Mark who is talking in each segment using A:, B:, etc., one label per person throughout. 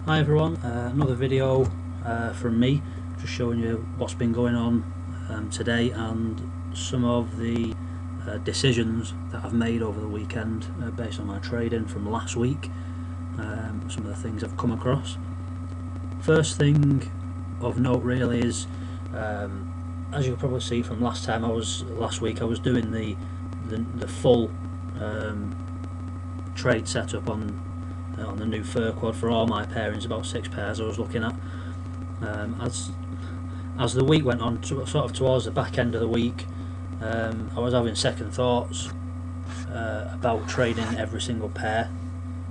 A: Hi everyone, another video from me, just showing you what's been going on today and some of the decisions that I've made over the weekend based on my trading from last week, some of the things I've come across. First thing of note really is, as you'll probably see from last week I was doing the full trade setup on the new fur quad for all my pairings, about 6 pairs I was looking at. As the week went on, sort of towards the back end of the week, I was having second thoughts about trading every single pair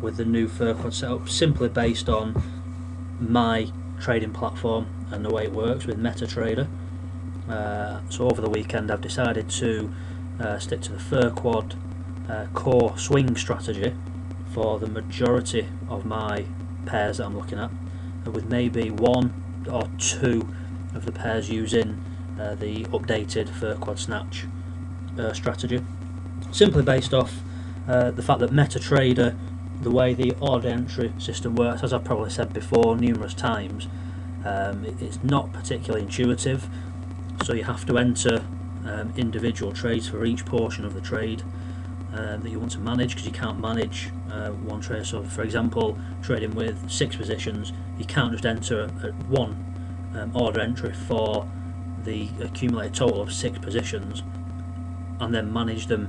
A: with the new fur quad setup, simply based on my trading platform and the way it works with MetaTrader. So over the weekend I've decided to stick to the fur quad core swing strategy for the majority of my pairs that I'm looking at, with maybe 1 or 2 of the pairs using the updated fur quad snatch strategy, simply based off the fact that MetaTrader, the way the order entry system works, as I've probably said before numerous times, it's not particularly intuitive. So you have to enter individual trades for each portion of the trade that you want to manage, because you can't manage one trade. So for example, trading with 6 positions, you can't just enter one order entry for the accumulated total of 6 positions and then manage them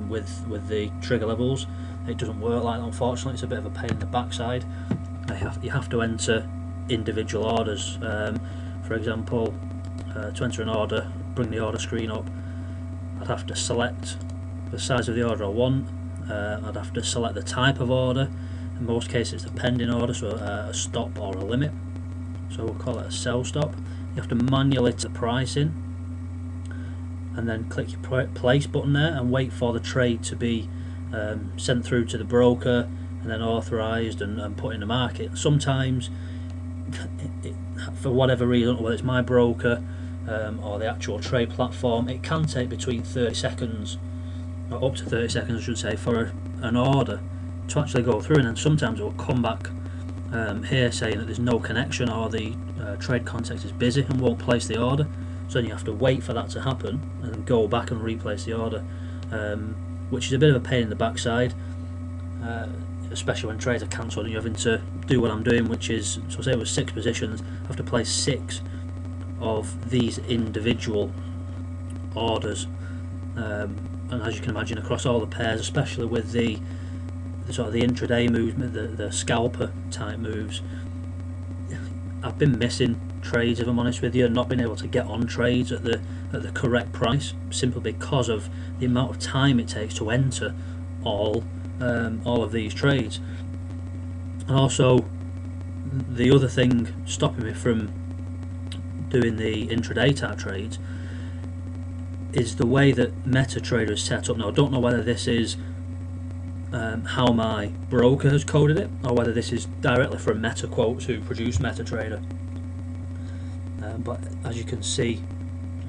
A: with the trigger levels. It doesn't work like that, unfortunately. It's a bit of a pain in the backside. You have to enter individual orders. For example, to enter an order, bring the order screen up, I'd have to select the size of the order I want. I'd have to select the type of order. In most cases it's a pending order, so a stop or a limit, so we'll call it a sell stop. You have to manually enter the price in and then click your place button there and wait for the trade to be sent through to the broker and then authorized and put in the market. Sometimes for whatever reason, whether it's my broker or the actual trade platform, it can take between 30 seconds or up to 30 seconds I should say for an order to actually go through, and then sometimes it will come back here saying that there's no connection or the trade context is busy and won't place the order. So then you have to wait for that to happen and then go back and replace the order, which is a bit of a pain in the backside, especially when trades are cancelled and you're having to do what I'm doing, which is, so say it was 6 positions, I have to place 6 of these individual orders, and as you can imagine, across all the pairs, especially with the sort of the intraday movement, the scalper type moves, I've been missing trades, if I'm honest with you, and not been able to get on trades at the correct price, simply because of the amount of time it takes to enter all of these trades. And also, the other thing stopping me from doing the intraday type trades is the way that MetaTrader is set up. Now I don't know whether this is how my broker has coded it, or whether this is directly from MetaQuotes, who produce MetaTrader. But as you can see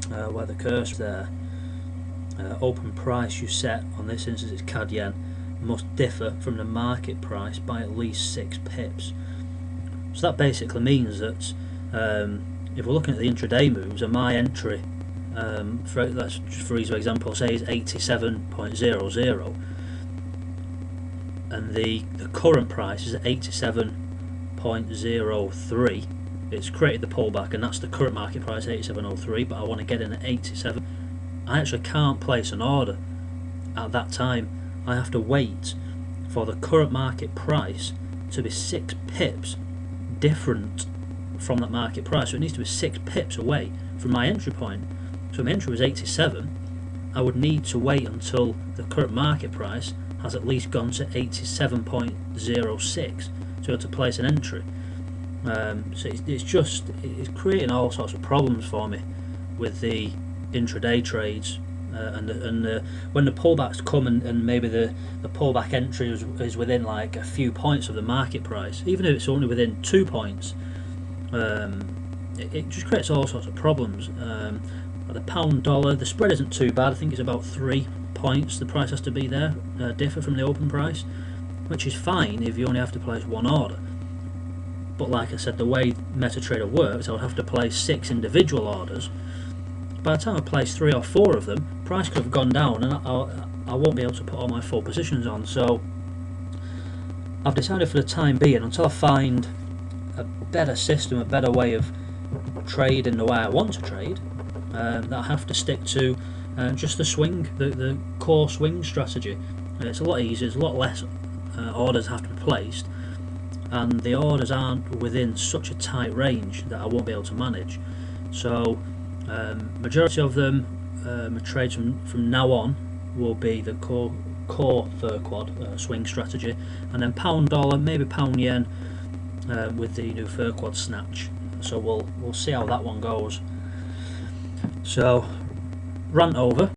A: where the cursor is there, open price you set on this instance is CAD yen must differ from the market price by at least 6 pips. So that basically means that if we're looking at the intraday moves, and my entry, let's just for ease of example say is 87.00, and the current price is at 87.03. It's created the pullback and that's the current market price, 87.03, but I want to get in at 87. I actually can't place an order at that time. I have to wait for the current market price to be 6 pips different from that market price. So it needs to be 6 pips away from my entry point. So my entry was 87. I would need to wait until the current market price has at least gone to 87.06 to be able to place an entry. So it's creating all sorts of problems for me with the intraday trades, and when the pullbacks come and maybe the pullback entry is within like a few points of the market price, even if it's only within 2 points, it just creates all sorts of problems. The pound dollar, the spread isn't too bad. I think it's about 3 points the price has to be there, differ from the open price, which is fine if you only have to place one order. but like I said, the way MetaTrader works, I would have to place 6 individual orders. By the time I place 3 or 4 of them, price could have gone down and I won't be able to put all my full positions on. So I've decided for the time being, until I find a better system, a better way of trading the way I want to trade, that I have to stick to just the core swing strategy. It's a lot easier, it's a lot less orders have to be placed, and the orders aren't within such a tight range that I won't be able to manage. So majority of them, my trades from now on will be the core third quad swing strategy, and then pound dollar, maybe pound yen with the new third quad snatch. So we'll see how that one goes. So rant over.